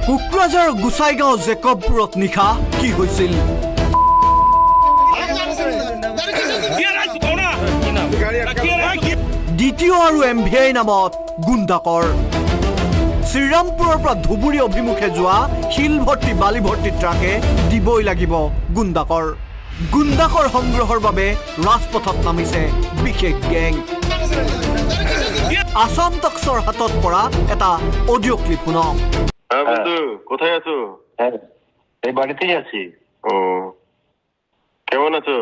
কোকৰাঝাৰ গোসাইগাঁও জেকবপুৰত নিশা কি হৈছিল দ্বিতীয় আৰু MVI নামত গুণ্ডাকৰ শ্ৰীৰামপুৰৰ পৰা ধুবুৰী অভিমুখে যোৱা শিল ভৰ্তি বালি ভৰ্তি ট্ৰাকে দিবই লাগিব গুণ্ডাকৰ সংগ্ৰহৰ বাবে ৰাজপথত নামিছে বিশেষ গেং আসাম টক্সৰ হাতত পৰা এটা অডিঅ' ক্লিপ শুনক বন্ধু কোথায় আছো এই বাড়িতেই আছি ও কেমন আছো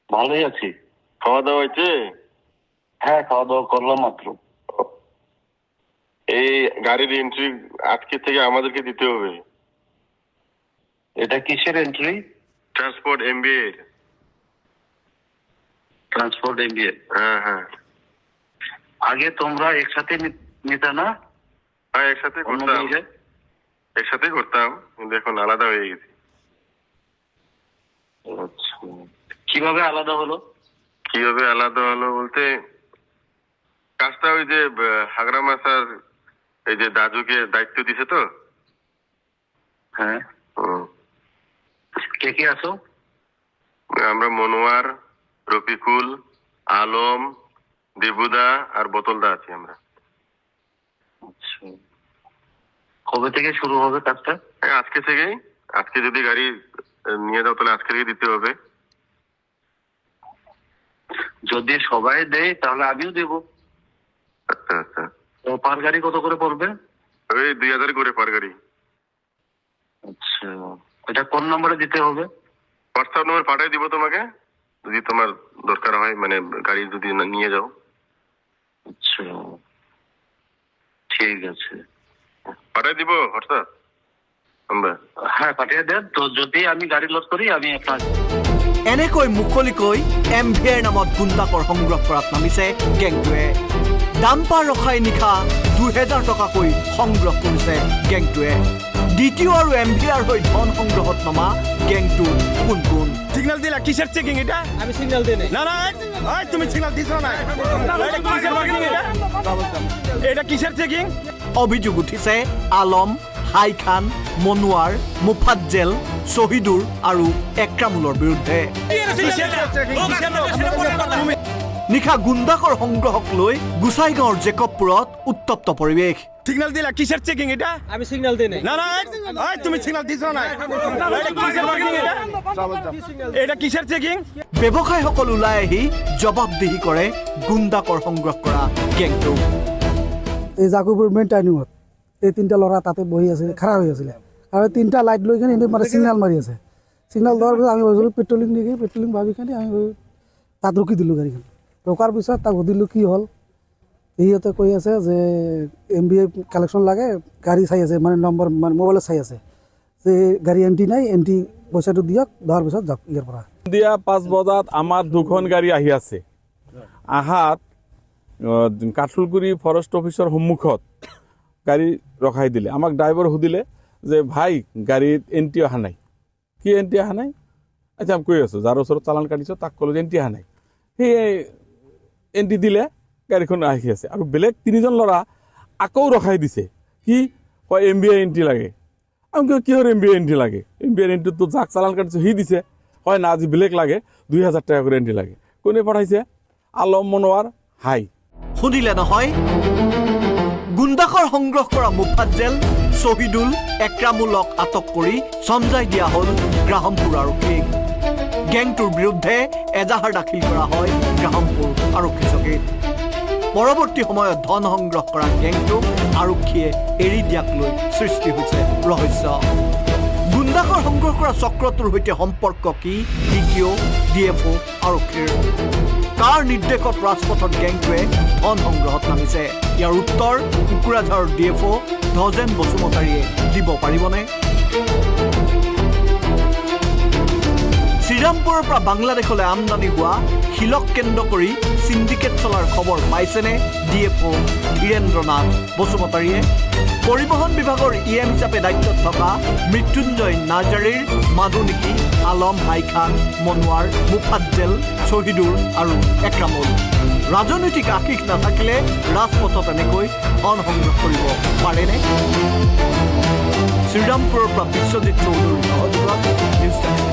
ভালোই আছি খাওয়া দাওয়া হয়েছে হ্যাঁ খাওয়া দাওয়া করলাম মাত্র এই গাড়ির এন্ট্রি আজকে থেকে আমাদেরকে দিতে হবে এটা কিসের entry transport MBA transport MBA হ্যাঁ হ্যাঁ আগে তোমরা একসাথে নিতে না হ্যাঁ একসাথে করতাম কিন্তু এখন আলাদা হয়ে গেছি আচ্ছা কিভাবে আলাদা হলো বলতে কাজটা ওই যে হাগরা মাসার এই যে দাদুকে দায়িত্ব দিছে তো হ্যাঁ হুম। কে কে আছো আমরা মনোয়ার রফিকুল আলম দেবুদা আর বোতলদা আছি আমরা আচ্ছা কবে থেকে শুরু হবে কাজটা আজকে থেকেই আজকে যদি গাড়ি নিয়ে যাও তাহলে আজকে থেকে দিতে হবে যদি সবাই দেয় তাহলে আমিও দেব আচ্ছা আচ্ছা তো পার গাড়ি কত করে পড়বে ওই 2000 করে পার গাড়ি আচ্ছা এটা কোন নম্বরে দিতে হবে হোয়াটসঅ্যাপ নম্বর পাঠিয়ে দিব তোমাকে যদি তোমার দরকার হয় মানে গাড়ি যদি নিয়ে যাও আচ্ছা ঠিক আছে পাঠিয়ে দিব হোয়াটসঅ্যাপ আমরা হ্যাঁ পাঠিয়ে দেন তো যদি আমি গাড়ি লোড করি আমি আপনার এনেকৈ মুকলিকৈ MVI নামত গুণ্ডাকৰ সংগ্ৰহ কৰাত নামিছে গেংটোৱে ডাম্পাৰ ৰখাই নিশা 2000 টকাকৈ সংগ্ৰহ কৰিছে গেংটোৱে দ্বিতীয় আৰু MVIৰ হৈ ধন সংগ্ৰহত নমা গেংটো কোন কোন সিগন্যাল দিলা কিসের চেকিং এটা আমি সিগন্যাল দেই নাই না না এই তুমি সিগন্যাল দিছ না এটা কিসের চেকিং এটা কিসের চেকিং অভিযোগ উঠিছে আলম হাই খান মনোৱাৰ মুফাজ্জেল শহীদুৰ আৰু একৰামুলৰ বিৰুদ্ধে নিশা গুণ্ডাকৰ সংগ্ৰহক লৈ গোসাইগাঁৱৰ জেকবপুৰত উত্তপ্ত পৰিৱেশ সিগন্যাল দিলা কিসের চেকিং এটা আমি সিগন্যাল দেই নাই না না এই তুমি সিগন্যাল দিছ না এটা কিসের চেকিং এটা কিসের চেকিং ব্যৱসায়ীসকল ওলাই আহি জবাবদিহি কৰে গুণ্ডাকৰ সংগ্ৰহ কৰা গেংটো এই জাকুপুৰ মেইন টাৰ্ণিঙত এই তিনিটা ল'ৰা তাতে বহি আছিল খাৰা হৈ আছিলে আৰু তিনিটা লাইট লৈ কিনে এনেই মানে ছিগনেল মাৰি আছে ছিগনেল দিয়াৰ পিছত আমি ভাবিছিলোঁ পেট্ৰলিং নেকি পেট্ৰলিং ভাবি কিনে আমি তাত ৰখি দিলোঁ গাড়ীখন ৰখাৰ পিছত তাক সুধিলোঁ কি হ'ল সিহঁতে কৈ আছে যে MVI কালেকশ্যন লাগে গাড়ী চাই আছে মানে নম্বৰ মানে মোবাইলত চাই আছে যে গাড়ী এণ্ট্ৰি নাই এণ্ট্ৰি পইচাটো দিয়ক দিয়াৰ পিছত যাওক ইয়াৰ পৰা সন্ধিয়া 5 বজাত আমাৰ দুখন গাড়ী আহি আছে আহাত কাঠুলগুৰি ফৰেষ্ট অফিচৰ সন্মুখত গাড়ী ৰখাই দিলে আমাক ড্ৰাইভাৰ সুধিলে যে ভাই গাড়ীত এণ্ট্ৰি অহা নাই কি এণ্ট্ৰি অহা নাই আচ্ছা আমি কৈ আছোঁ যাৰ ওচৰত চালান কাটিছোঁ তাক ক'লোঁ যে এণ্ট্ৰি অহা নাই সেই এণ্ট্ৰি দিলে গাড়ীখন আহি আছে আৰু বেলেগ 3জন ল'ৰা আকৌ ৰখাই দিছে কি কয় MVI এণ্ট্ৰি লাগে আমি কিহৰ MVI এণ্ট্ৰি লাগে MVI এণ্ট্ৰিটো যাক চালান কাটিছোঁ সি দিছে হয় না আজি বেলেগ লাগে 2000 টকা কৰি এণ্ট্ৰি লাগে কোনে পঠাইছে আলম মনোৱাৰ হাই শুনিলে নহয় গুণ্ডাকৰ সংগ্ৰহ কৰা মুফাজ্জেল শহীদুল একৰামুলক আটক কৰি চমজাই দিয়া হ'ল গ্ৰাহমপুৰ আৰক্ষীক গেংটোৰ বিৰুদ্ধে এজাহাৰ দাখিল কৰা হয় গ্ৰাহমপুৰ আৰক্ষী চকীত পৰৱৰ্তী সময়ত ধন সংগ্ৰহ কৰা গেংটোক আৰক্ষীয়ে এৰি দিয়াক লৈ সৃষ্টি হৈছে ৰহস্য গুণ্ডাকৰ সংগ্ৰহ কৰা চক্ৰটোৰ সৈতে সম্পৰ্ক কি DTO DFO আৰক্ষীৰ কাৰ নিৰ্দেশত ৰাজপথত গেংটোৱে ধন সংগ্ৰহত নামিছে ইয়াৰ উত্তৰ কোকৰাঝাৰৰ DFO ধজেন বসুমতাৰীয়ে দিব পাৰিবনে শ্ৰীৰামপুৰৰ পৰা বাংলাদেশলৈ আমদানি হোৱা শিলক কেন্দ্ৰ কৰি সিন্ডিকেট চলাৰ খবৰ পাইছেনে DFO ধীৰেন্দ্ৰনাথ বসুমতাৰীয়ে পৰিবহণ বিভাগৰ EM হিচাপে দায়িত্বত থকা মৃত্যুঞ্জয় নাৰ্জাৰীৰ মাধুনিকি আলম হাই খান মনোৱাৰ মুফাজ্জেল শহীদুৰ আৰু একৰামুল ৰাজনৈতিক আশিস নাথাকিলে ৰাজপথত এনেকৈ ধন সংগ্ৰহ কৰিব পাৰেনে শ্ৰীৰামপুৰৰ পৰা বিশ্বজিৎ চৌধুৰীৰ সহযোগত নিউজ টাইম।